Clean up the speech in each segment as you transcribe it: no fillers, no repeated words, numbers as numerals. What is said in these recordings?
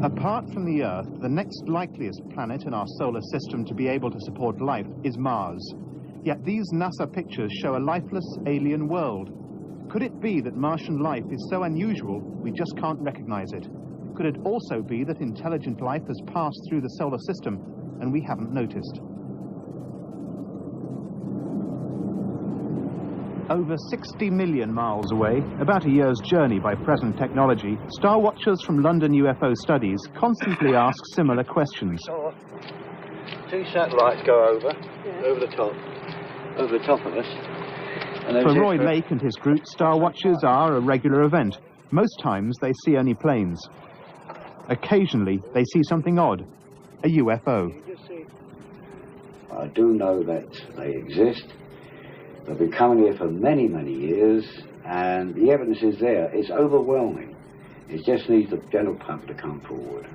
Apart from the Earth, the next likeliest planet in our solar system to be able to support life is Mars. Yet these NASA pictures show a lifeless alien world. Could it be that Martian life is so unusual we just can't recognize it? Could it also be that intelligent life has passed through the solar system and we haven't noticed? Over 60 million miles away, about a year's journey by present technology, star watchers from London UFO Studies constantly ask similar questions. Two satellites go over the top of us. And for Roy Lake and his group, star watches are a regular event. Most times they see only planes. Occasionally they see something odd, a UFO. I do know that they exist. They've been coming here for many, many years, and the evidence is there. It's overwhelming. It just needs the general public to come forward.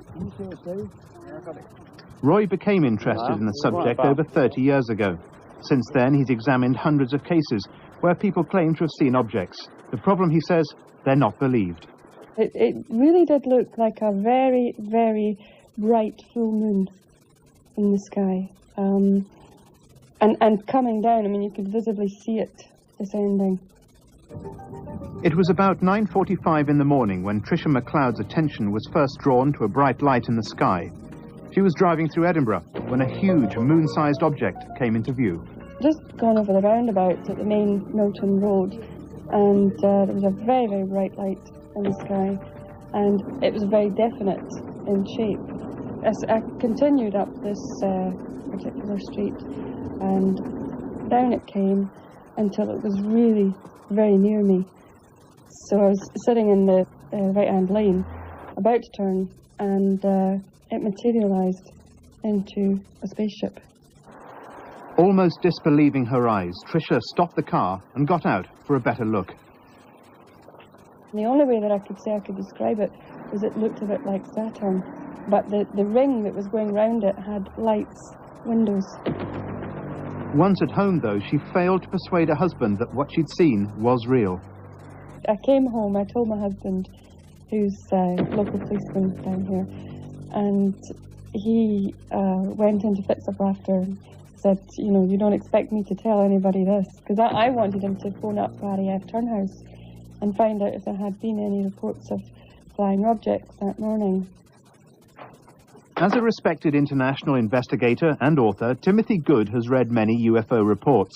Roy became interested in the subject over 30 years ago. Since then, he's examined hundreds of cases where people claim to have seen objects. The problem, he says, they're not believed. It really did look like a very, very bright full moon in the sky. And coming down, I mean, you could visibly see it descending. It was about 9:45 in the morning when Tricia McLeod's attention was first drawn to a bright light in the sky. She was driving through Edinburgh when a huge moon-sized object came into view. Just gone over the roundabout at the main Milton Road, and there was a very, very bright light in the sky, and it was very definite in shape. As I continued up this particular street, and down it came until it was really very near me. So I was sitting in the right-hand lane, about to turn, and it materialized into a spaceship. Almost disbelieving her eyes, Tricia stopped the car and got out for a better look. The only way that I could say I could describe it was it looked a bit like Saturn, but the ring that was going round it had lights, windows. Once at home, though, she failed to persuade her husband that what she'd seen was real. I came home, I told my husband, who's a local policeman down here, and he went into fits of laughter and said, you know, you don't expect me to tell anybody this, because I wanted him to phone up RAF Turnhouse and find out if there had been any reports of flying objects that morning. As a respected international investigator and author, Timothy Good has read many UFO reports.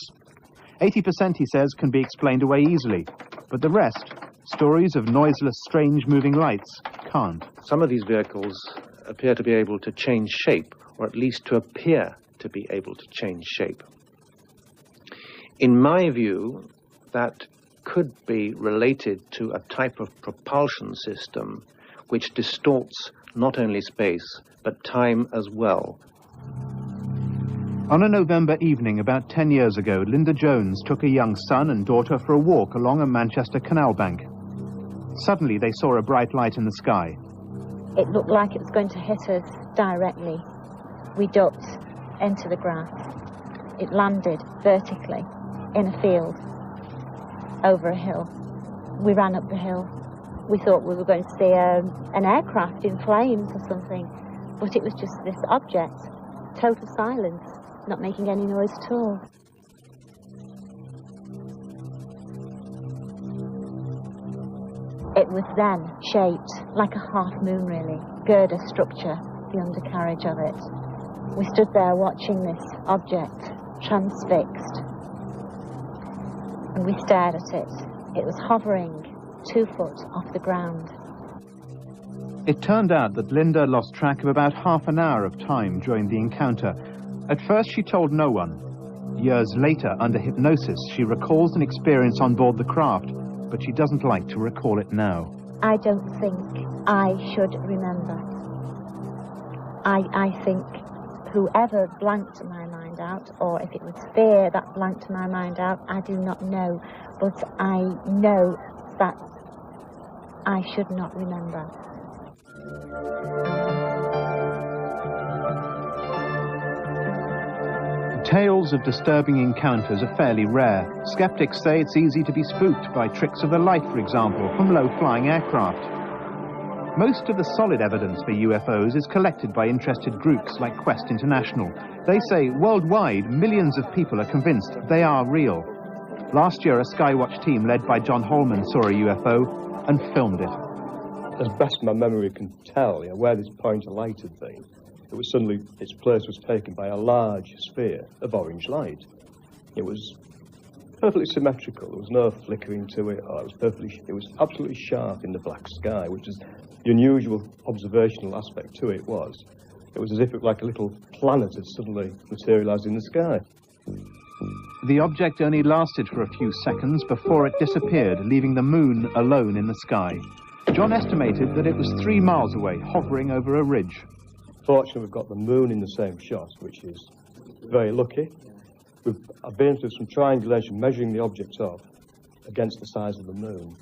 80%, he says, can be explained away easily, but the rest, stories of noiseless, strange moving lights, can't. Some of these vehicles appear to be able to change shape, or at least to appear to be able to change shape. In my view, that could be related to a type of propulsion system which distorts not only space, but time as well. On a November evening about 10 years ago, Linda Jones took a young son and daughter for a walk along a Manchester canal bank. Suddenly they saw a bright light in the sky. It looked like it was going to hit us directly. We ducked into the grass. It landed vertically in a field over a hill. We ran up the hill. We thought we were going to see an aircraft in flames or something, but it was just this object, total silence, not making any noise at all. It was then shaped like a half moon, really, girder structure, the undercarriage of it. We stood there watching this object, transfixed, and we stared at it. It was hovering 2 foot off the ground. It turned out that Linda lost track of about half an hour of time during the encounter. At first she told no one. Years later, under hypnosis, she recalls an experience on board the craft, but she doesn't like to recall it now. I don't think I should remember. I think whoever blanked my mind out, or if it was fear that blanked my mind out, I do not know, but I know that I should not remember. Tales of disturbing encounters are fairly rare. Skeptics say it's easy to be spooked by tricks of the light, for example, from low-flying aircraft. Most of the solid evidence for UFOs is collected by interested groups like Quest International. They say worldwide, millions of people are convinced they are real. Last year, a Skywatch team led by John Holman saw a UFO and filmed it. As best my memory can tell, where this point of light had been, it was suddenly, its place was taken by a large sphere of orange light. It was perfectly symmetrical. There was no flickering to it. It was absolutely sharp in the black sky, which is the unusual observational aspect to it was. It was as if it like a little planet had suddenly materialized in the sky. The object only lasted for a few seconds before it disappeared, leaving the moon alone in the sky. John estimated that it was 3 miles away, hovering over a ridge. Fortunately, we've got the moon in the same shot, which is very lucky. I've been through some triangulation, measuring the object off against the size of the moon.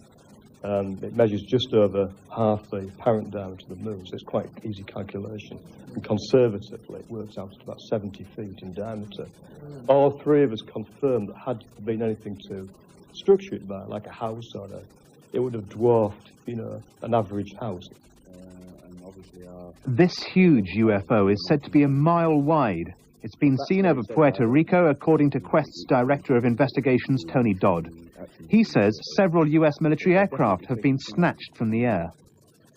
It measures just over half the apparent diameter of the moon, so it's quite easy calculation. And conservatively, it works out to about 70 feet in diameter. All 3 of us confirmed that had there been anything to structure it by, like a house it would have dwarfed, an average house. This huge UFO is said to be a mile wide. It's been seen over Puerto Rico, according to Quest's Director of Investigations, Tony Dodd. He says several US military aircraft have been snatched from the air.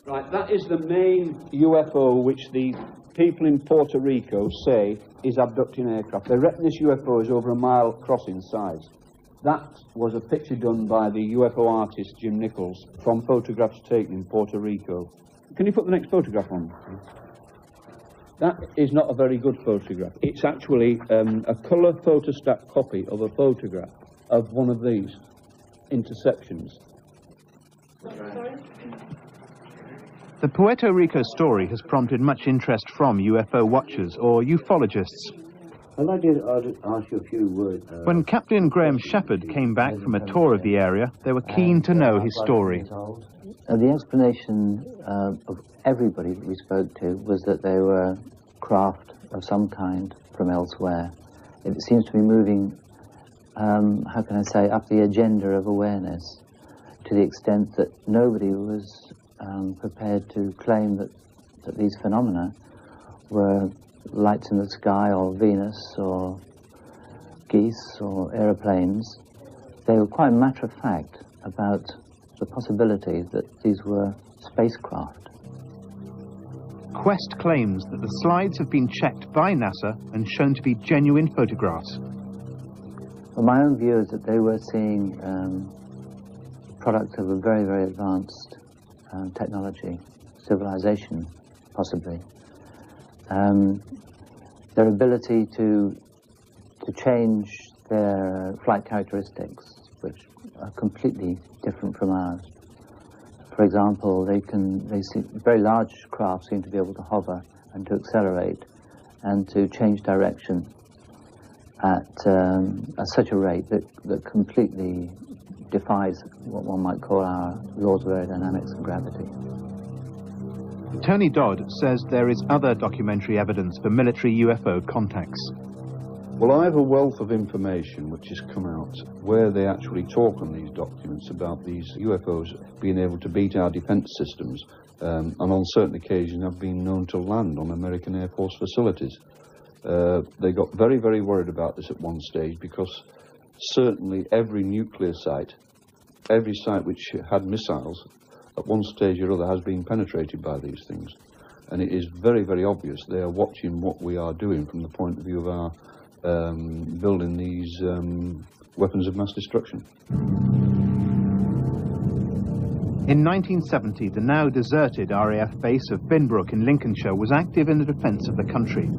Right, that is the main UFO which the people in Puerto Rico say is abducting aircraft. They reckon this UFO is over a mile across in size. That was a picture done by the UFO artist Jim Nichols from photographs taken in Puerto Rico. Can you put the next photograph on, please? That is not a very good photograph. It's actually a colour photostat copy of a photograph of one of these intersections. The Puerto Rico story has prompted much interest from UFO watchers or ufologists. I'd like to ask you a few words. When Captain Graham Shepherd came back from a tour of the area, they were keen to know his story. The explanation of everybody that we spoke to was that they were craft of some kind from elsewhere. It seems to be moving, how can I say, up the agenda of awareness to the extent that nobody was prepared to claim that these phenomena were lights in the sky or Venus or geese or aeroplanes. They were quite matter of fact about the possibility that these were spacecraft. Quest claims that the slides have been checked by NASA and shown to be genuine photographs. Well, my own view is that they were seeing products of a very, very advanced technology, civilization, possibly. Their ability to change their flight characteristics, which are completely different from ours. For example, very large craft seem to be able to hover and to accelerate and to change direction at such a rate that completely defies what one might call our laws of aerodynamics and gravity. Tony Dodd says there is other documentary evidence for military UFO contacts. Well, I have a wealth of information which has come out where they actually talk on these documents about these UFOs being able to beat our defence systems and on certain occasions have been known to land on American Air Force facilities. They got very, very worried about this at one stage because certainly every nuclear site, every site which had missiles, at one stage or other has been penetrated by these things. And it is very, very obvious they are watching what we are doing from the point of view of our building these weapons of mass destruction. In 1970, the now deserted RAF base of Binbrook in Lincolnshire was active in the defence of the country.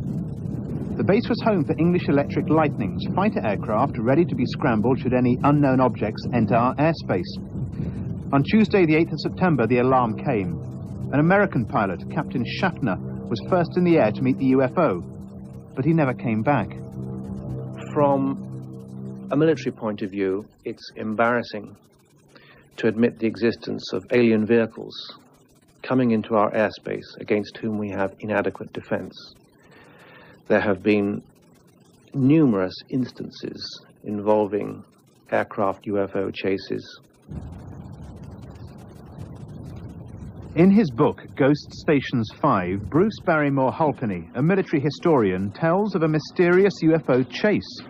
The base was home for English Electric Lightnings, fighter aircraft ready to be scrambled should any unknown objects enter our airspace. On Tuesday, the 8th of September, the alarm came. An American pilot, Captain Schaffner, was first in the air to meet the UFO, but he never came back. From a military point of view, it's embarrassing to admit the existence of alien vehicles coming into our airspace against whom we have inadequate defense. There have been numerous instances involving aircraft UFO chases. In his book, Ghost Stations 5, Bruce Barrymore Halpenny, a military historian, tells of a mysterious UFO chase.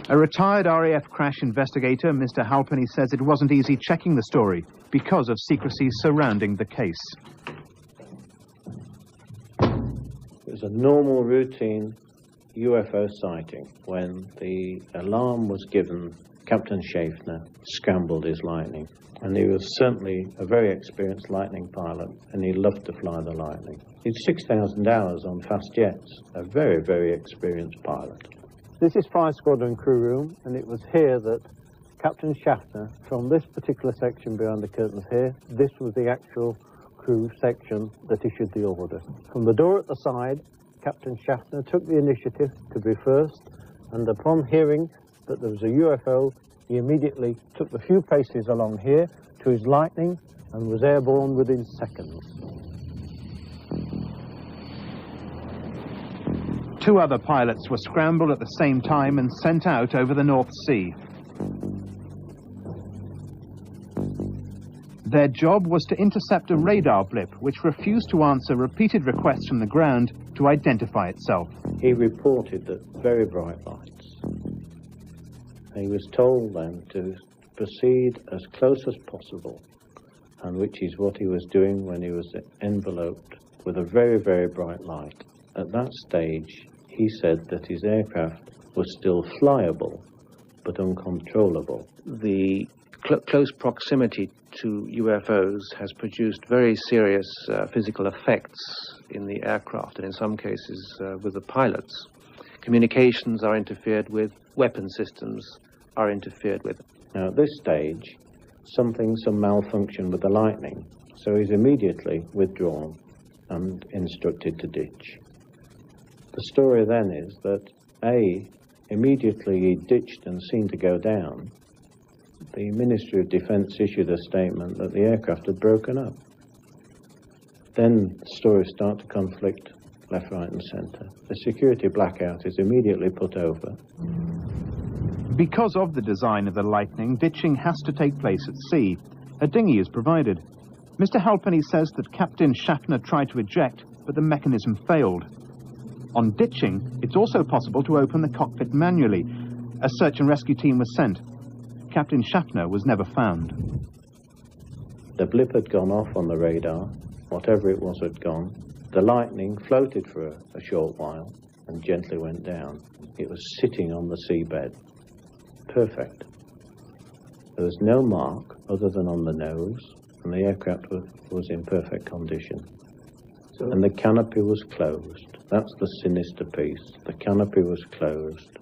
A retired RAF crash investigator, Mr. Halpenny, says it wasn't easy checking the story because of secrecy surrounding the case. It was a normal, routine UFO sighting. When the alarm was given, Captain Schaffner scrambled his Lightning. And he was certainly a very experienced Lightning pilot, and he loved to fly the Lightning. He had 6,000 hours on fast jets, a very, very experienced pilot. This is Fire Squadron crew room, and it was here that Captain Schaffner, from this particular section behind the curtains here, this was the actual crew section that issued the order. From the door at the side, Captain Schaffner took the initiative to be first, and upon hearing that there was a UFO, he immediately took the few paces along here to his Lightning and was airborne within seconds. 2 other pilots were scrambled at the same time and sent out over the North Sea. Their job was to intercept a radar blip which refused to answer repeated requests from the ground to identify itself. He reported that very bright lights. He was told then to proceed as close as possible, and which is what he was doing when he was enveloped with a very, very bright light. At that stage, he said that his aircraft was still flyable, but uncontrollable. The close proximity to UFOs has produced very serious physical effects in the aircraft, and in some cases with the pilots. Communications are interfered with, weapon systems are interfered with. Now at this stage, some malfunction with the Lightning, so he's immediately withdrawn and instructed to ditch. The story then is that immediately he ditched and seemed to go down, the Ministry of Defence issued a statement that the aircraft had broken up. Then stories start to conflict left, right and centre. The security blackout is immediately put over. Because of the design of the Lightning, ditching has to take place at sea. A dinghy is provided. Mr. Halpenny says that Captain Schaffner tried to eject, but the mechanism failed. On ditching, it's also possible to open the cockpit manually. A search and rescue team was sent. Captain Schaffner was never found. The blip had gone off on the radar. Whatever it was had gone. The Lightning floated for a short while and gently went down. It was sitting on the seabed. Perfect. There was no mark other than on the nose, and the aircraft was in perfect condition. And the canopy was closed. That's the sinister piece. The canopy was closed.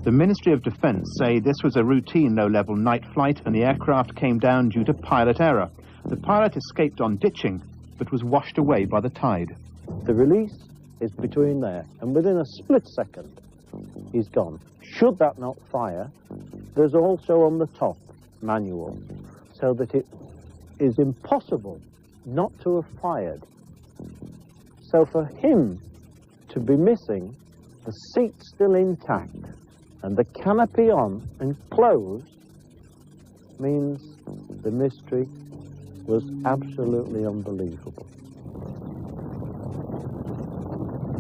The Ministry of Defence say this was a routine low-level night flight and the aircraft came down due to pilot error. The pilot escaped on ditching, but was washed away by the tide. The release is between there, and within a split second, he's gone. Should that not fire, there's also on the top manual, so that it is impossible not to have fired. So for him to be missing, the seat still intact, and the canopy on and closed, means the mystery was absolutely unbelievable.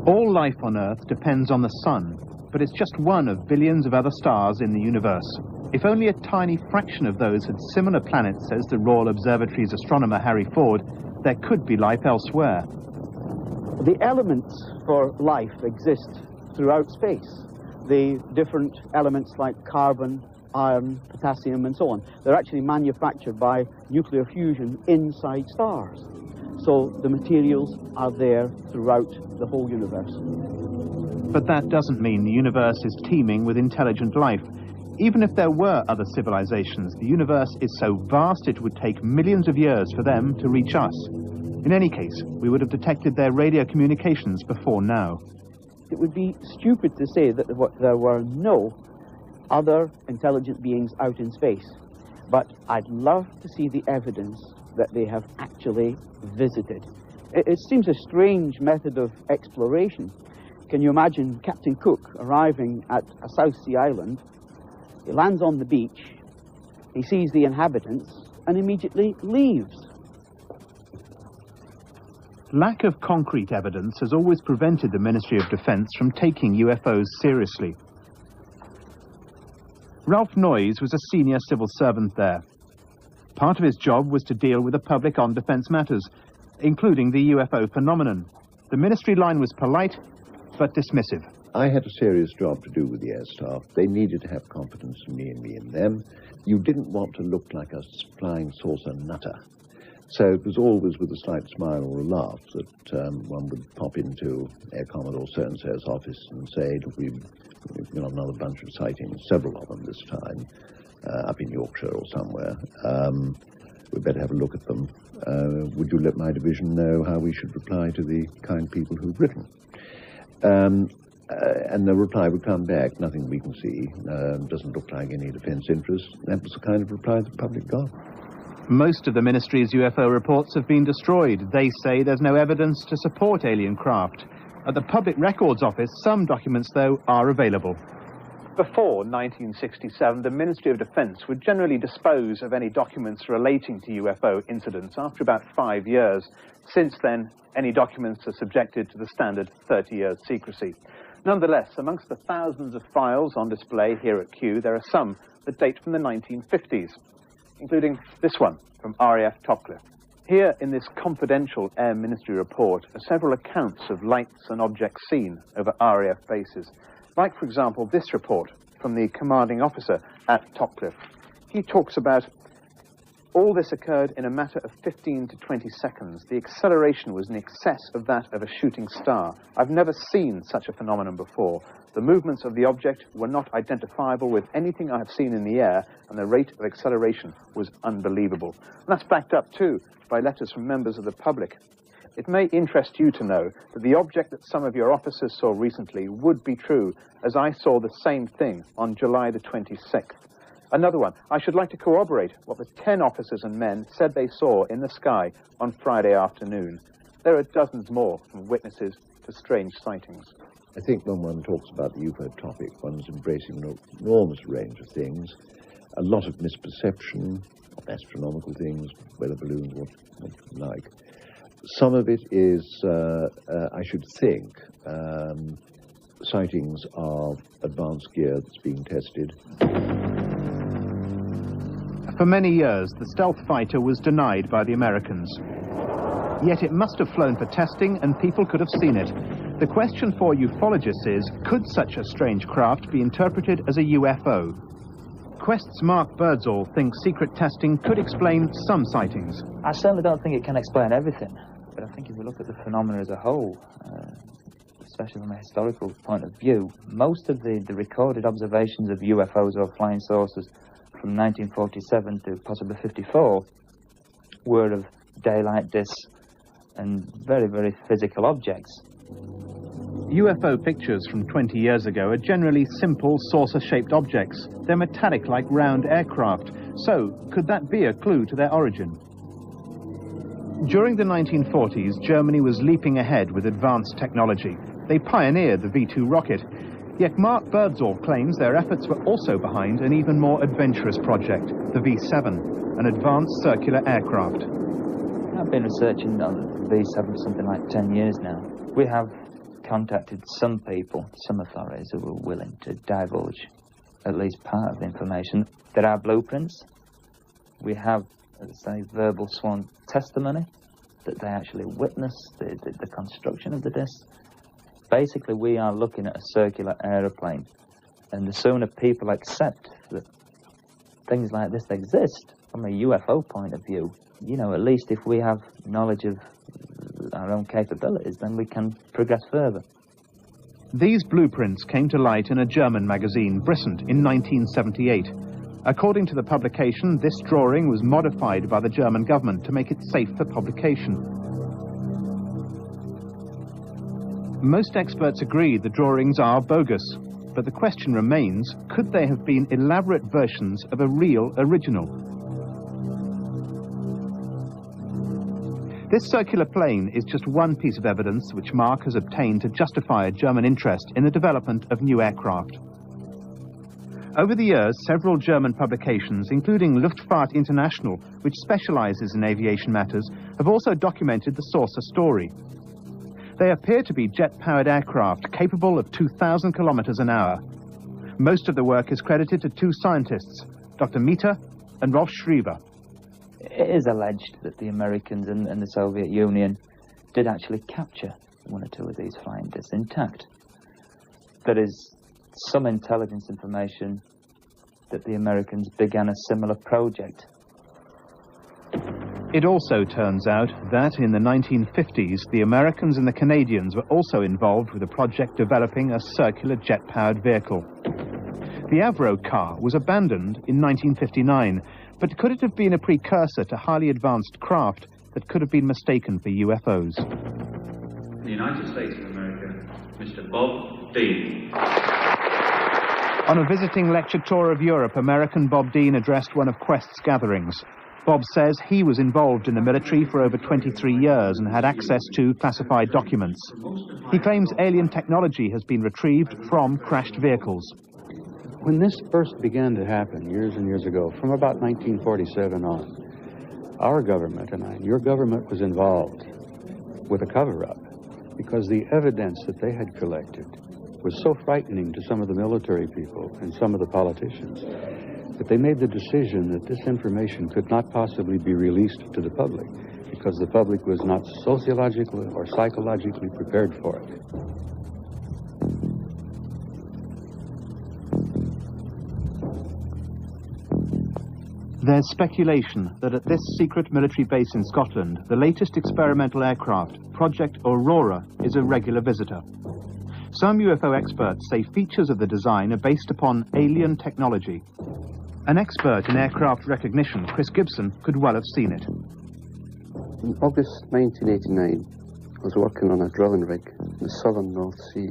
All life on Earth depends on the sun, but it's just one of billions of other stars in the universe. If only a tiny fraction of those had similar planets, says the Royal Observatory's astronomer Harry Ford, there could be life elsewhere. The elements for life exist throughout space. The different elements like carbon, iron, potassium and so on, they're actually manufactured by nuclear fusion inside stars. So the materials are there throughout the whole universe. But that doesn't mean the universe is teeming with intelligent life. Even if there were other civilizations, the universe is so vast it would take millions of years for them to reach us. In any case, we would have detected their radio communications before now. It would be stupid to say that there were no other intelligent beings out in space, but I'd love to see the evidence that they have actually visited. It seems a strange method of exploration. Can you imagine Captain Cook arriving at a South Sea island? He lands on the beach, he sees the inhabitants, and immediately leaves. Lack of concrete evidence has always prevented the Ministry of Defence from taking UFOs seriously. Ralph Noyes was a senior civil servant there. Part of his job was to deal with the public on defence matters, including the UFO phenomenon. The ministry line was polite, but dismissive. I had a serious job to do with the air staff. They needed to have confidence in me and me in them. You didn't want to look like a flying saucer nutter. So it was always with a slight smile or a laugh that one would pop into Air Commodore so-and-so's office and say, look, we've got another bunch of sightings, several of them this time, up in Yorkshire or somewhere. We'd better have a look at them. Would you let my division know how we should reply to the kind people who've written? And the reply would come back, nothing we can see, doesn't look like any defence interest. That was the kind of reply the public got. Most of the ministry's UFO reports have been destroyed. They say there's no evidence to support alien craft. At the Public Records Office, some documents, though, are available. Before 1967, the Ministry of Defence would generally dispose of any documents relating to UFO incidents after about 5 years. Since then, any documents are subjected to the standard 30 years secrecy. Nonetheless, amongst the thousands of files on display here at Kew, there are some that date from the 1950s, including this one from RAF Topcliffe. Here in this confidential Air Ministry report are several accounts of lights and objects seen over RAF bases. Like, for example, this report from the commanding officer at Topcliffe. He talks about all this occurred in a matter of 15 to 20 seconds. The acceleration was in excess of that of a shooting star. I've never seen such a phenomenon before. The movements of the object were not identifiable with anything I have seen in the air, and the rate of acceleration was unbelievable. And that's backed up, too, by letters from members of the public. It may interest you to know that the object that some of your officers saw recently would be true, as I saw the same thing on July the 26th. Another one, I should like to corroborate what the 10 officers and men said they saw in the sky on Friday afternoon. There are dozens more, from witnesses to strange sightings. I think when one talks about the UFO topic, one's embracing an enormous range of things, a lot of misperception of astronomical things, weather balloons, what you like. Some of it is, I should think, sightings of advanced gear that's being tested. For many years, the stealth fighter was denied by the Americans. Yet it must have flown for testing, and people could have seen it. The question for ufologists is, could such a strange craft be interpreted as a UFO? Quest's Mark Birdsall thinks secret testing could explain some sightings. I certainly don't think it can explain everything, but I think if we look at the phenomena as a whole, especially from a historical point of view, most of the recorded observations of UFOs or flying saucers from 1947 to possibly 54 were of daylight discs and very, very physical objects. UFO pictures from 20 years ago are generally simple saucer-shaped objects. They're metallic like round aircraft. So, could that be a clue to their origin? During the 1940s, Germany was leaping ahead with advanced technology. They pioneered the V-2 rocket. Yet Mark Birdsall claims their efforts were also behind an even more adventurous project, the V-7, an advanced circular aircraft. I've been researching on the V-7 for something like 10 years now. We have contacted some people, some authorities who were willing to divulge at least part of the information. There are blueprints. We have, as I say, verbal sworn testimony that they actually witnessed the construction of the disc. Basically, we are looking at a circular aeroplane, and the sooner people accept that things like this exist from a UFO point of view, you know, at least if we have knowledge of our own capabilities, then we can progress further. These blueprints came to light in a German magazine, Brisant, in 1978. According to the publication, this drawing was modified by the German government to make it safe for publication. Most experts agree the drawings are bogus, but the question remains, could they have been elaborate versions of a real original? This circular plane is just one piece of evidence which Mark has obtained to justify a German interest in the development of new aircraft. Over the years, several German publications, including Luftfahrt International, which specializes in aviation matters, have also documented the saucer story. They appear to be jet-powered aircraft capable of 2,000 kilometers an hour. Most of the work is credited to two scientists, Dr. Mieter and Rolf Schriever. It is alleged that the Americans and the Soviet Union did actually capture one or two of these flying discs intact. There is some intelligence information that the Americans began a similar project. It also turns out that in the 1950s, the Americans and the Canadians were also involved with a project developing a circular jet-powered vehicle. The Avro car was abandoned in 1959, but could it have been a precursor to highly advanced craft that could have been mistaken for UFOs? In the United States of America, Mr. Bob Dean. On a visiting lecture tour of Europe, American Bob Dean addressed one of Quest's gatherings. Bob says he was involved in the military for over 23 years and had access to classified documents. He claims alien technology has been retrieved from crashed vehicles. When this first began to happen years and years ago, from about 1947 on, our government, and your government, was involved with a cover-up because the evidence that they had collected was so frightening to some of the military people and some of the politicians that they made the decision that this information could not possibly be released to the public because the public was not sociologically or psychologically prepared for it. There's speculation that at this secret military base in Scotland, the latest experimental aircraft, Project Aurora, is a regular visitor. Some UFO experts say features of the design are based upon alien technology. An expert in aircraft recognition, Chris Gibson, could well have seen it. In August 1989, I was working on a drilling rig in the southern North Sea.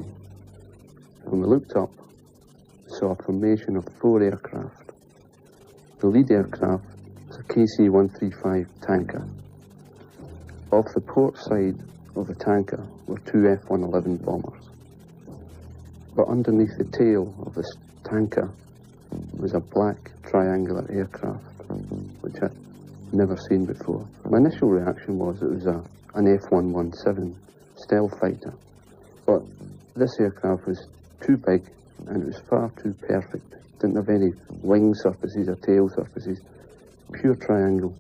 When we looked up, we saw a formation of 4 aircraft. The lead aircraft was a KC-135 tanker. Off the port side of the tanker were 2 F-111 bombers. But underneath the tail of this tanker was a black triangular aircraft, which I'd never seen before. My initial reaction was it was an F-117 stealth fighter. But this aircraft was too big and it was far too perfect. It didn't have any wing surfaces or tail surfaces, pure triangle.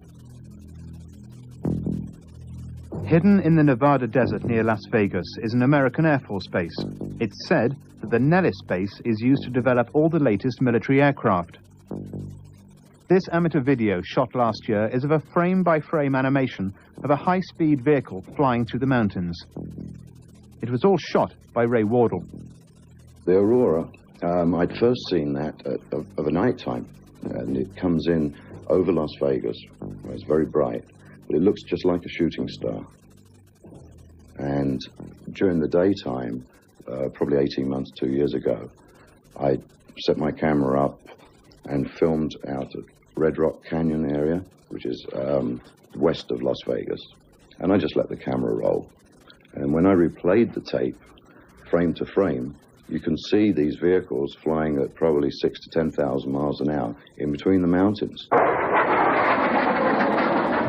Hidden in the Nevada desert near Las Vegas is an American Air Force base. It's said that the Nellis base is used to develop all the latest military aircraft. This amateur video shot last year is of a frame-by-frame animation of a high-speed vehicle flying through the mountains. It was all shot by Ray Wardle. The Aurora, I'd first seen that of a night time, and it comes in over Las Vegas. It's very bright, but it looks just like a shooting star. And during the daytime, probably 18 months, 2 years ago, I set my camera up and filmed out at Red Rock Canyon area, which is west of Las Vegas. And I just let the camera roll. And when I replayed the tape, frame to frame, you can see these vehicles flying at probably 6,000 to 10,000 miles an hour in between the mountains.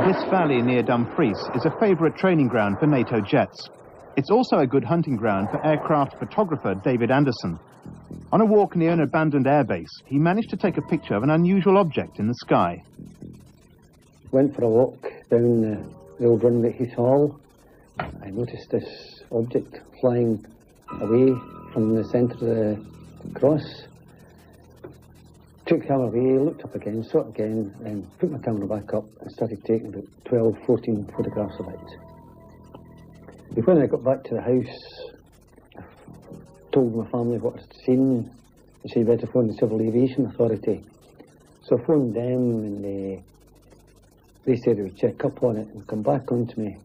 This valley near Dumfries is a favourite training ground for NATO jets. It's also a good hunting ground for aircraft photographer David Anderson. On a walk near an abandoned airbase, he managed to take a picture of an unusual object in the sky. Went for a walk down the old runway at Heath Hall. I noticed this object flying away from the centre of the cross. Took the camera away, looked up again, saw it again, and put my camera back up and started taking about 12, 14 photographs of it. When I got back to the house, I told my family what I'd seen. They said better phone the Civil Aviation Authority. So I phoned them and they said they would check up on it and come back on to me.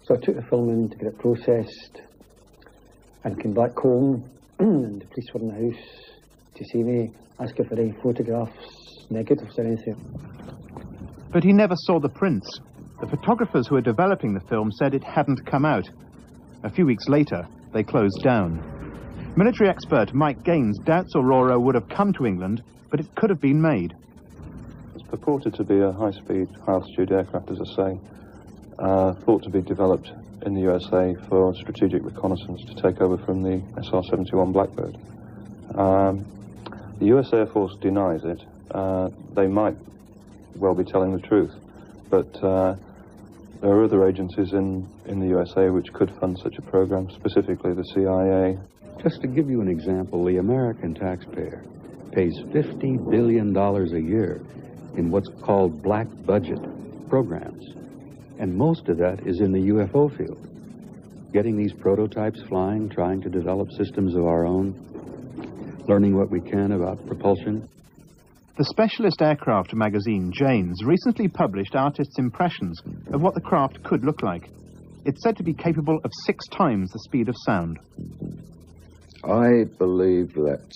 So I took the film in to get it processed and came back home and the police were in the house to see me, asking for any photographs, negatives or anything. But he never saw the prints. The photographers who were developing the film said it hadn't come out. A few weeks later, they closed down. Military expert Mike Gaines doubts Aurora would have come to England, but it could have been made. It's purported to be a high-speed, high-altitude aircraft, as I say, thought to be developed in the USA for strategic reconnaissance to take over from the SR-71 Blackbird. The US Air Force denies it. They might well be telling the truth, but there are other agencies in the USA which could fund such a program, specifically the CIA. Just to give you an example, the American taxpayer pays $50 billion a year in what's called black budget programs. And most of that is in the UFO field. Getting these prototypes flying, trying to develop systems of our own, learning what we can about propulsion. The specialist aircraft magazine, Jane's, recently published artists' impressions of what the craft could look like. It's said to be capable of 6 times the speed of sound. I believe that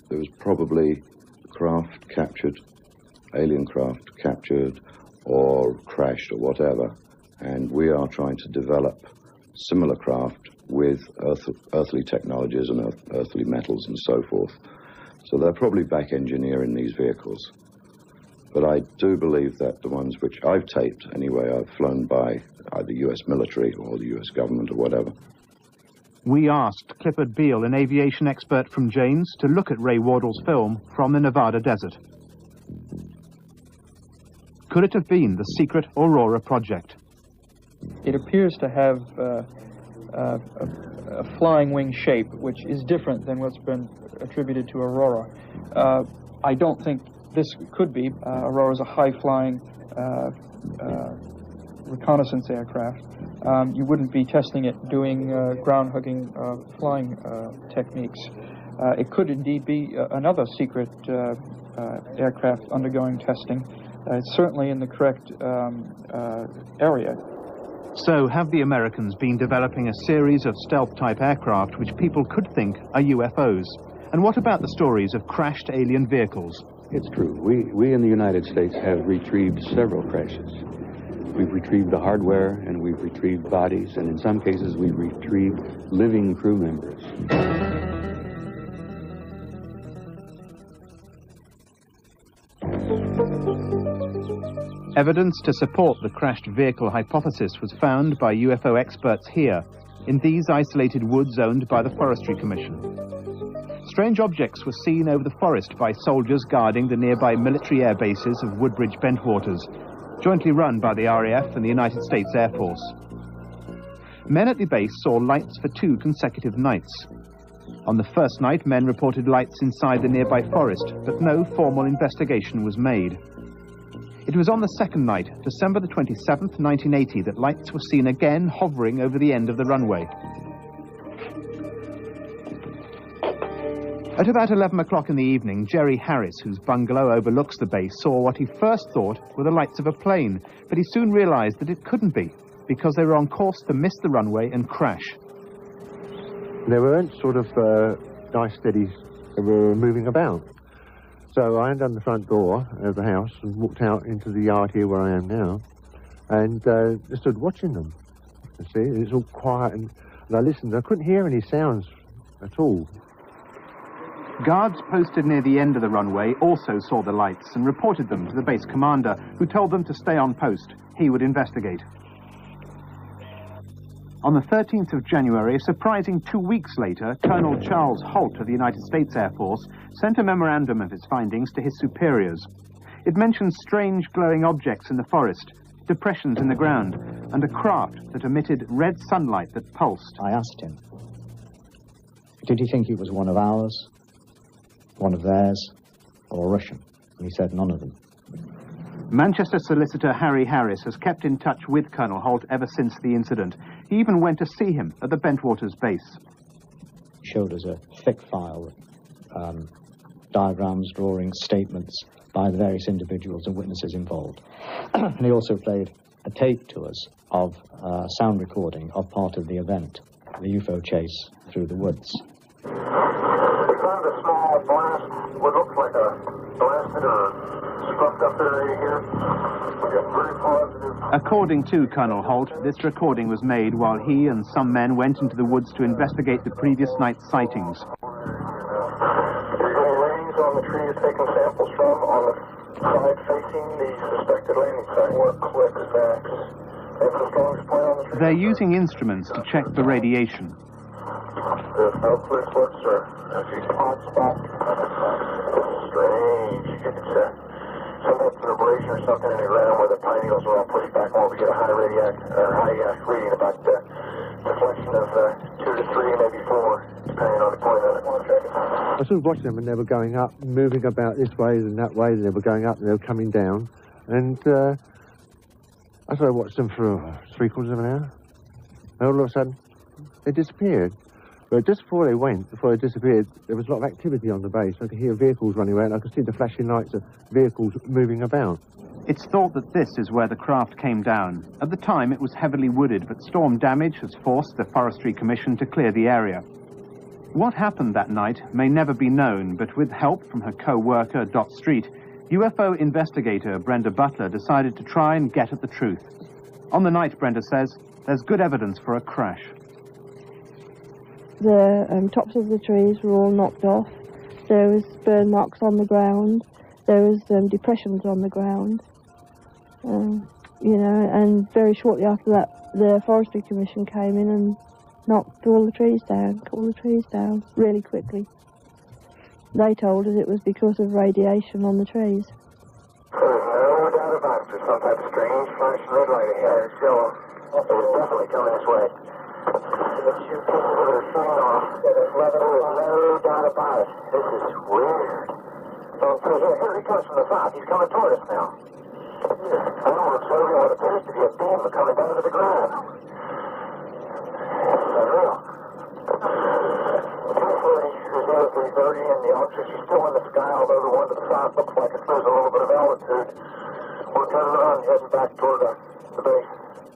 there was probably craft captured, alien craft captured or crashed or whatever, and we are trying to develop similar craft with earthly technologies and earthly metals and so forth. So they're probably back engineering these vehicles. But I do believe that the ones which I've taped, anyway, are flown by either US military or the US government or whatever. We asked Clifford Beale, an aviation expert from Jane's, to look at Ray Wardle's film From the Nevada Desert. Could it have been the secret Aurora project? It appears to have a flying wing shape, which is different than what's been attributed to Aurora. I don't think this could be. Aurora is a high-flying reconnaissance aircraft. You wouldn't be testing it doing ground-hugging flying techniques. It could indeed be another secret aircraft undergoing testing. It's certainly in the correct area. So have the Americans been developing a series of stealth-type aircraft which people could think are UFOs? And what about the stories of crashed alien vehicles? It's true. We in the United States have retrieved several crashes. We've retrieved the hardware, and we've retrieved bodies, and in some cases we've retrieved living crew members. Evidence to support the crashed vehicle hypothesis was found by UFO experts here, in these isolated woods owned by the Forestry Commission. Strange objects were seen over the forest by soldiers guarding the nearby military air bases of Woodbridge Bentwaters, jointly run by the RAF and the United States Air Force. Men at the base saw lights for 2 consecutive nights. On the first night, men reported lights inside the nearby forest, but no formal investigation was made. It was on the second night, December the 27th, 1980, that lights were seen again hovering over the end of the runway. At about 11 o'clock in the evening, Jerry Harris, whose bungalow overlooks the base, saw what he first thought were the lights of a plane, but he soon realized that it couldn't be, because they were on course to miss the runway and crash. They weren't sort of nice steady, they were moving about. So I undone the front door of the house and walked out into the yard here where I am now, and just stood watching them. You see, it's all quiet, and I listened. I couldn't hear any sounds at all. Guards posted near the end of the runway also saw the lights and reported them to the base commander, who told them to stay on post. He would investigate. On the 13th of January, a surprising 2 weeks later, Colonel Charles Holt of the United States Air Force sent a memorandum of his findings to his superiors. It mentioned strange glowing objects in the forest, depressions in the ground, and a craft that emitted red sunlight that pulsed. I asked him, did he think it was one of ours, one of theirs, or a Russian? And he said none of them. Manchester solicitor Harry Harris has kept in touch with Colonel Holt ever since the incident. He even went to see him at the Bentwaters base. He showed us a thick file of diagrams, drawings, statements by the various individuals and witnesses involved. And he also played a tape to us of a sound recording of part of the event, the UFO chase through the woods. We found a small blast, what looks like a blasted or struck up area here. We got very positive. According to Colonel Holt, this recording was made while he and some men went into the woods to investigate the previous night's sightings. approaching the suspected landing site. Work quick, facts. Have the strongest point on the street. They're using instruments to check the radiation. There's no clear foot, sir. I see hot spot. Strange. It's some type of abrasion or something in the ground where the pine needles are all pushed back more. We get a high reading, about deflection of 2 to 3, maybe 4, depending on the point on it. I sort of watched them, and they were going up, moving about this way and that way, and they were going up and they were coming down. And I sort of watched them for 3/4 of an hour. And all of a sudden, they disappeared. But just before they disappeared, there was a lot of activity on the base. I could hear vehicles running around. I could see the flashing lights of vehicles moving about. It's thought that this is where the craft came down. At the time, it was heavily wooded, but storm damage has forced the Forestry Commission to clear the area. What happened that night may never be known, but with help from her co-worker, Dot Street, UFO investigator Brenda Butler decided to try and get at the truth. On the night, Brenda says, there's good evidence for a crash. The tops of the trees were all knocked off. There was burn marks on the ground. There was depressions on the ground. And very shortly after that, the Forestry Commission came in and knocked all the trees down really quickly. They told us it was because of radiation on the trees. There's no doubt about it. There's some type of strange flashing red light ahead. So it was definitely coming this way. There's no doubt about it. This is weird. Here he comes from the south. He's coming toward us now. And we're observing what appears to be a beam coming down to the ground. It's unreal. 330 and the oxygen is still in the sky, although the one to the south looks like it's losing a little bit of altitude. We're turning around, heading back toward the base.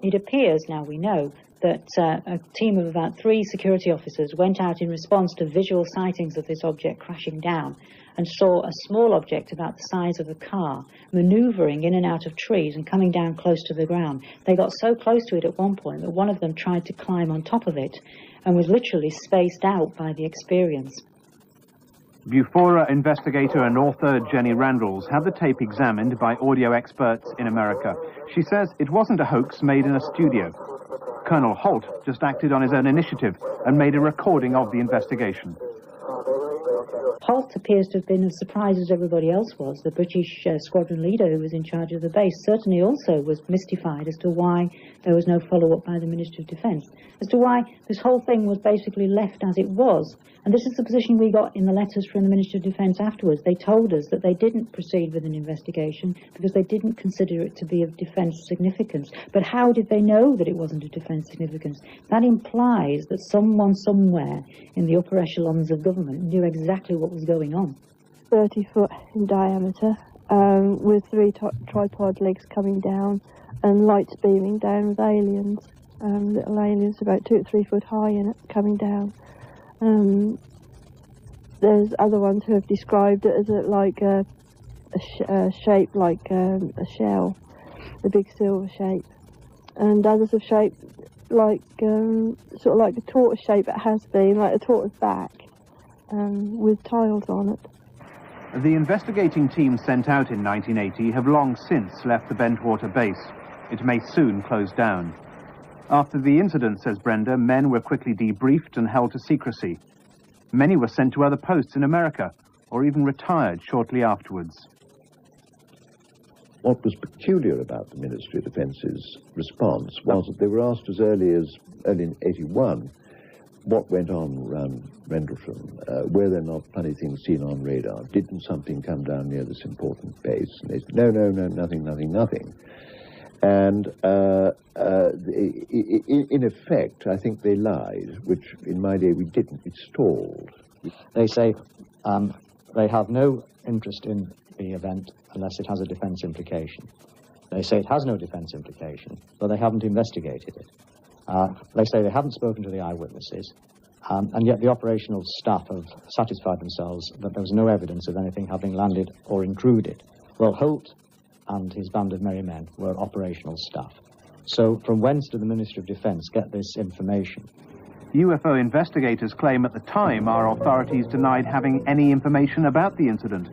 It appears, now we know, that a team of about 3 security officers went out in response to visual sightings of this object crashing down and saw a small object about the size of a car manoeuvring in and out of trees and coming down close to the ground. They got so close to it at one point that one of them tried to climb on top of it and was literally spaced out by the experience. Bufora investigator and author Jenny Randalls had the tape examined by audio experts in America. She says it wasn't a hoax made in a studio. Colonel Holt just acted on his own initiative and made a recording of the investigation. Holt appears to have been as surprised as everybody else was. The British squadron leader who was in charge of the base certainly also was mystified as to why there was no follow-up by the Ministry of Defence, as to why this whole thing was basically left as it was. And this is the position we got in the letters from the Ministry of Defence afterwards. They told us that they didn't proceed with an investigation because they didn't consider it to be of defence significance. But how did they know that it wasn't of defence significance? That implies that someone somewhere in the upper echelons of government knew exactly what was going on. 30 foot in diameter, with 3 tripod legs coming down and lights beaming down with aliens. Little aliens about 2 to 3 foot high in it, coming down. There's other ones who have described it as a shape like a shell, a big silver shape, and others have shaped like sort of like the tortoise shape it has been, like a tortoise back, with tiles on it. The investigating team sent out in 1980 have long since left the Bentwater base. It may soon close down. After the incident, says Brenda, men were quickly debriefed and held to secrecy. Many were sent to other posts in America, or even retired shortly afterwards. What was peculiar about the Ministry of Defence's response was that they were asked as early in 81 what went on around Rendlesham. Were there not funny things seen on radar? Didn't something come down near this important base? And they said, no, nothing. And in effect, I think they lied, which in my day we didn't. It stalled. They say they have no interest in the event unless it has a defence implication. They say it has no defence implication, but they haven't investigated it. They say they haven't spoken to the eyewitnesses, and yet the operational staff have satisfied themselves that there was no evidence of anything having landed or intruded. Well, Holt and his band of merry men were operational staff. So from whence did the Ministry of Defence get this information? UFO investigators claim at the time our authorities denied having any information about the incident.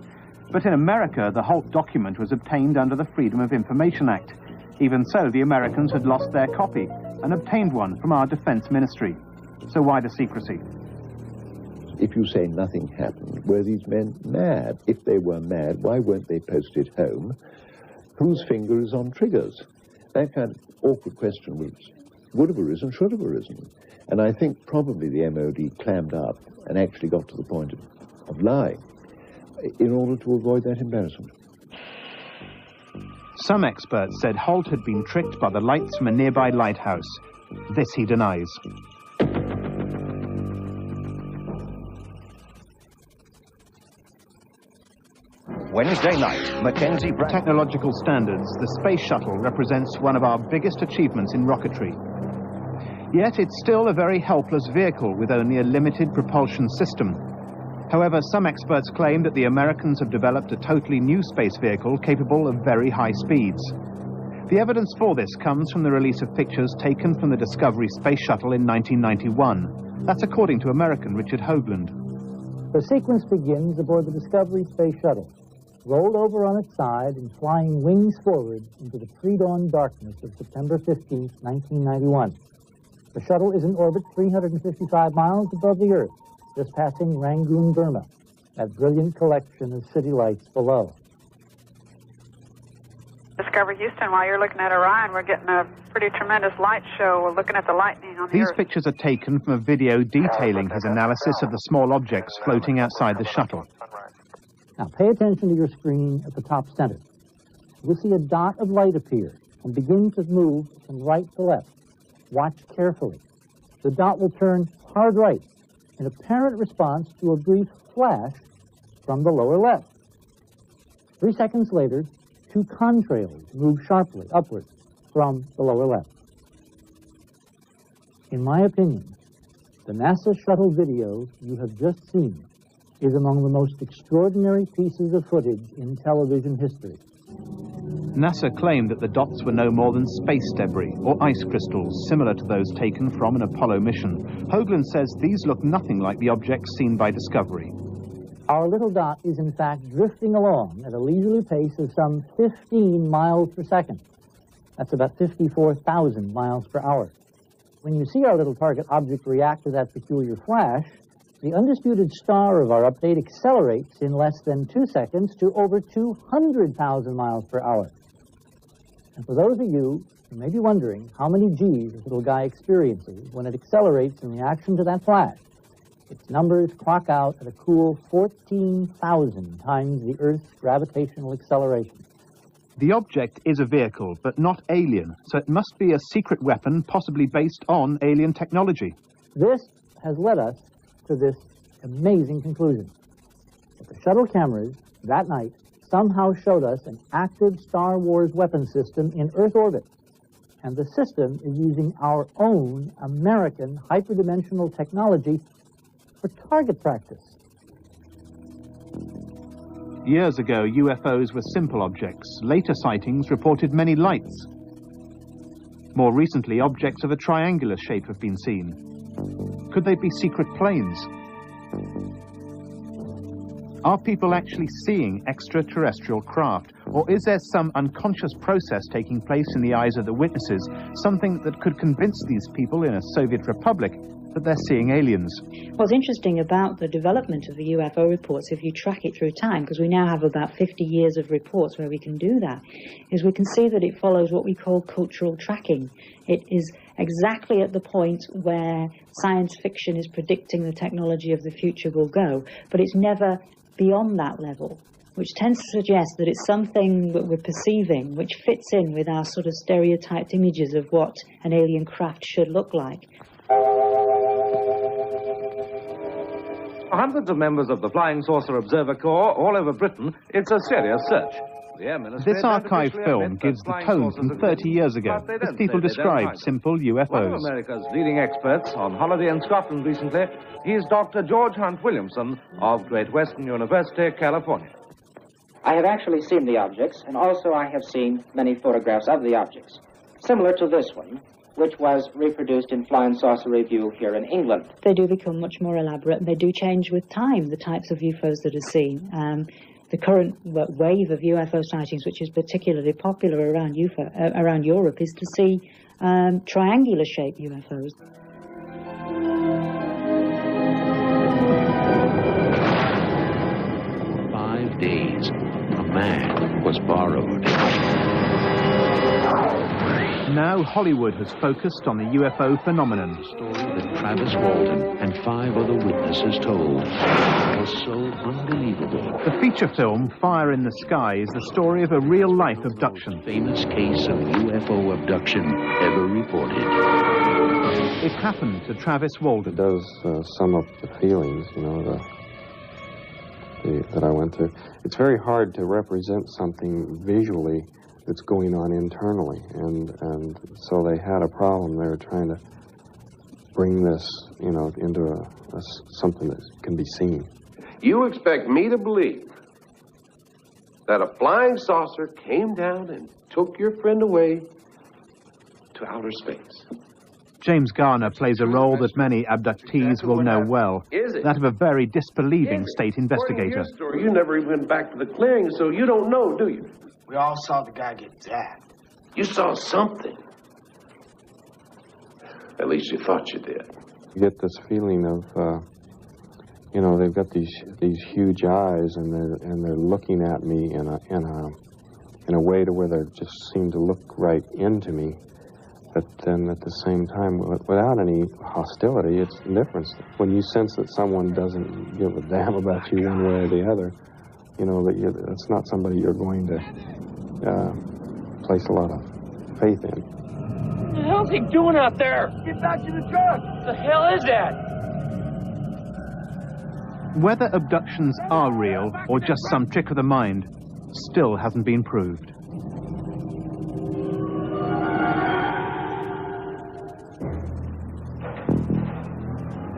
But in America, the Holt document was obtained under the Freedom of Information Act. Even so, the Americans had lost their copy and obtained one from our Defense Ministry. So why the secrecy? If you say nothing happened, were these men mad? If they were mad, why weren't they posted home? Whose finger is on triggers? That kind of awkward question would have arisen, should have arisen. And I think probably the MOD clammed up and actually got to the point of lying in order to avoid that embarrassment. Some experts said Holt had been tricked by the lights from a nearby lighthouse. This he denies. Wednesday night, Mackenzie Brown. Technological standards, the space shuttle represents one of our biggest achievements in rocketry. Yet it's still a very helpless vehicle with only a limited propulsion system. However, some experts claim that the Americans have developed a totally new space vehicle capable of very high speeds. The evidence for this comes from the release of pictures taken from the Discovery space shuttle in 1991. That's according to American Richard Hoagland. The sequence begins aboard the Discovery space shuttle, rolled over on its side and flying wings forward into the pre-dawn darkness of September 15, 1991. The shuttle is in orbit 355 miles above the Earth, just passing Rangoon, Burma, that brilliant collection of city lights below. Discovery Houston, while you're looking at Orion, we're getting a pretty tremendous light show. We're looking at the lightning on the These Earth. pictures are taken from a video detailing his analysis of the small objects floating outside the shuttle. Now pay attention to your screen at the top center. You'll see a dot of light appear and begin to move from right to left. Watch carefully. The dot will turn hard right in apparent response to a brief flash from the lower left. 3 seconds later, two contrails move sharply upward from the lower left. In my opinion, the NASA shuttle video you have just seen is among the most extraordinary pieces of footage in television history. NASA claimed that the dots were no more than space debris or ice crystals similar to those taken from an Apollo mission. Hoagland says these look nothing like the objects seen by Discovery. Our little dot is in fact drifting along at a leisurely pace of some 15 miles per second. That's about 54,000 miles per hour. When you see our little target object react to that peculiar flash, the undisputed star of our update accelerates in less than 2 seconds to over 200,000 miles per hour. And for those of you who may be wondering how many G's this little guy experiences when it accelerates in reaction to that flash, its numbers clock out at a cool 14,000 times the Earth's gravitational acceleration. The object is a vehicle, but not alien, so it must be a secret weapon possibly based on alien technology. This has led us to this amazing conclusion, that the shuttle cameras that night somehow showed us an active Star Wars weapon system in Earth orbit, and the system is using our own American hyperdimensional technology for target practice. Years ago, UFOs were simple objects. Later sightings reported many lights. More recently, objects of a triangular shape have been seen. Could they be secret planes? Are people actually seeing extraterrestrial craft? Or is there some unconscious process taking place in the eyes of the witnesses, something that could convince these people in a Soviet republic that they're seeing aliens? What's interesting about the development of the UFO reports, if you track it through time, because we now have about 50 years of reports where we can do that, is we can see that it follows what we call cultural tracking. It is exactly at the point where science fiction is predicting the technology of the future will go, but it's never beyond that level, which tends to suggest that it's something that we're perceiving which fits in with our sort of stereotyped images of what an alien craft should look like. Hundreds of members of the Flying Saucer Observer Corps all over Britain, it's a serious search. The Air Ministry This archive film gives the tone from 30 years ago, as people describe simple One of UFOs. America's leading experts on holiday in Scotland recently is Dr. George Hunt Williamson of Great Western University, California. I have actually seen the objects, and also I have seen many photographs of the objects, similar to this one, which was reproduced in Flying Saucer Review here in England. They do become much more elaborate, and they do change with time, the types of UFOs that are seen. the current wave of UFO sightings, which is particularly popular around around Europe, is to see triangular-shaped UFOs. For 5 days, a man was borrowed. Now Hollywood has focused on the UFO phenomenon. The story that Travis Walton and 5 other witnesses told was so unbelievable. The feature film, Fire in the Sky, is the story of a real-life abduction. Famous case of UFO abduction ever reported. It happened to Travis Walton. It does sum up the feelings, you know, that I went through. It's very hard to represent something visually that's going on internally, and so they had a problem. They were trying to bring this, you know, into something that can be seen. You expect me to believe that a flying saucer came down and took your friend away to outer space? James Garner plays a role that many abductees will know well, that of a very disbelieving state investigator. You never even went back to the clearing, so you don't know, do you? We all saw the guy get zapped. You saw something. At least you thought you did. You get this feeling of, you know, they've got these huge eyes, and they're looking at me in a way to where they just seem to look right into me. But then at the same time, without any hostility, it's indifference. When you sense that someone doesn't give a damn about you one way or the other, you know, that it's not somebody you're going to place a lot of faith in. What the hell's he doing out there? Get back to the truck! What the hell is that? Whether abductions are real or just some trick of the mind still hasn't been proved.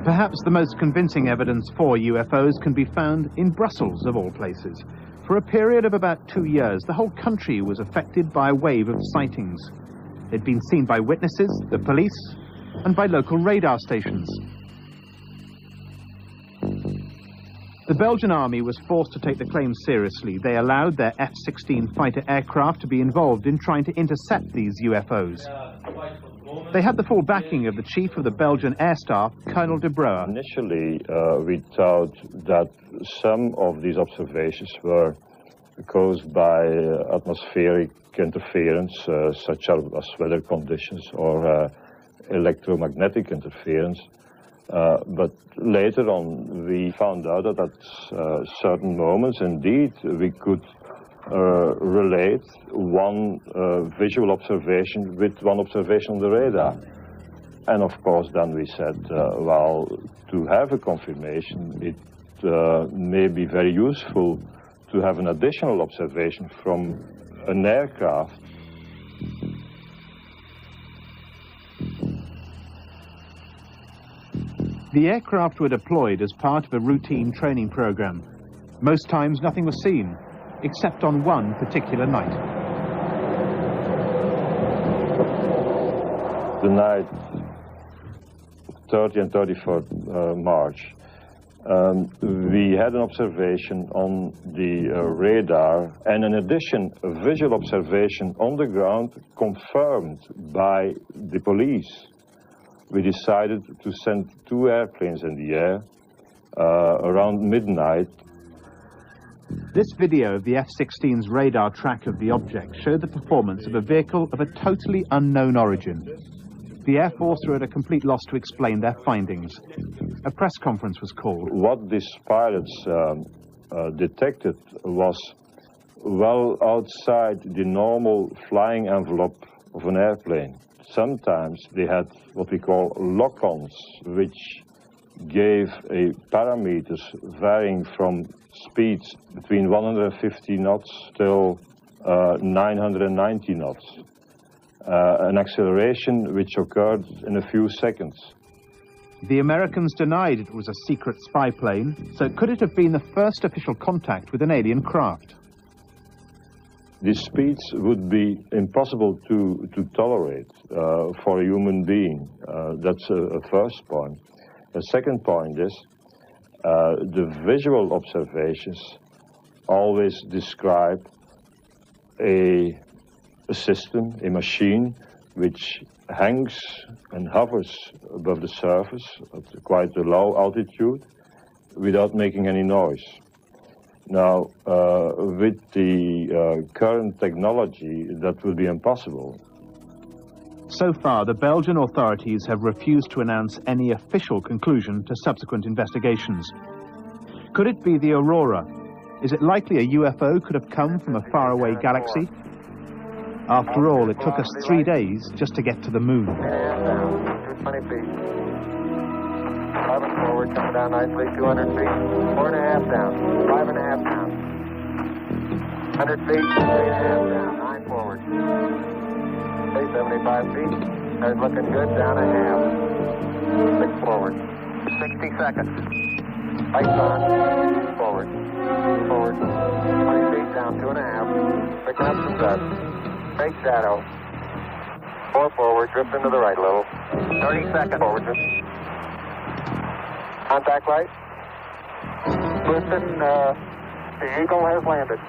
Perhaps the most convincing evidence for UFOs can be found in Brussels, of all places. For a period of about 2 years, the whole country was affected by a wave of sightings. They'd been seen by witnesses, the police, and by local radar stations. The Belgian army was forced to take the claims seriously. They allowed their F-16 fighter aircraft to be involved in trying to intercept these UFOs. They had the full backing of the chief of the Belgian Air Staff, Colonel de Breuer. Initially, we thought that some of these observations were caused by atmospheric interference, such as weather conditions or electromagnetic interference. But later on, we found out that at certain moments, indeed, we could relate one visual observation with one observation on the radar. And of course, then we said, well, to have a confirmation, it may be very useful to have an additional observation from an aircraft. The aircraft were deployed as part of a routine training program. Most times nothing was seen, except on one particular night. The night 30 and 31st March, we had an observation on the radar, and in addition, a visual observation on the ground confirmed by the police. We decided to send 2 airplanes in the air around midnight. This video of the F-16's radar track of the object showed the performance of a vehicle of a totally unknown origin. The Air Force were at a complete loss to explain their findings. A press conference was called. What these pilots detected was well outside the normal flying envelope of an airplane. Sometimes they had what we call lock-ons, which gave a parameters varying from speeds between 150 knots till 990 knots. An acceleration which occurred in a few seconds. The Americans denied it was a secret spy plane, so could it have been the first official contact with an alien craft? These speeds would be impossible to tolerate for a human being. That's a first point. The second point is the visual observations always describe a system, a machine, which hangs and hovers above the surface at quite a low altitude without making any noise. Now, with the current technology, that would be impossible. So far, the Belgian authorities have refused to announce any official conclusion to subsequent investigations. Could it be the Aurora? Is it likely a UFO could have come from a faraway galaxy? After all, it took us 3 days just to get to the moon. 220 feet. 11 forward, coming down nicely, 200 feet. 4.5 down, 5.5 down. 100 feet, 3.5 down, 9 forward. Okay, 75 feet. That's looking good, down a half. 6 forward. 60 seconds. Lights on, forward. Forward. 20 feet, down 2.5. Picking up some dust. Big shadow. 4 forward, drift into the right a little. 30 seconds forward. Contact light. Houston, the Eagle has landed.